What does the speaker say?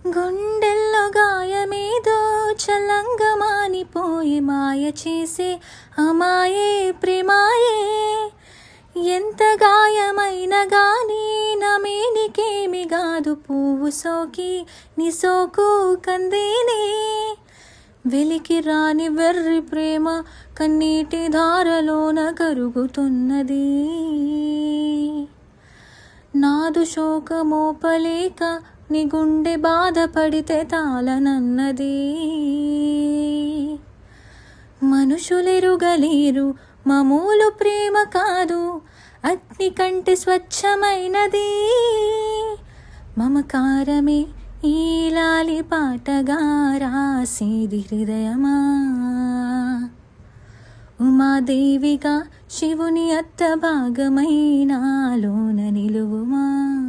గుండెల్లో గాయమేదో చల్లంగా మానిపోయి మాయ చేసే అమాయే ప్రేమాయే. ఎంత గాయమైనా గానీ నా మేనికేమి గాదు, పువ్వు సోకి నీ సోకు కందేనే. వెలికి రాని వెర్రి ప్రేమ కన్నీటి ధారలోన కరుగుతున్నది. నాదు శోకమోపలేక నీ గుండె బాధపడితే తాళనన్నది. మనుషులెరుగలేరు మామూలు ప్రేమ కాదు, అగ్ని కంటే స్వచ్ఛమైనది. మమకారమే ఈ లాలి పాటగా రాసేది హృదయమా. ఉమాదేవిగా శివుని అత్త భాగమైనాలోన నిలువుమా.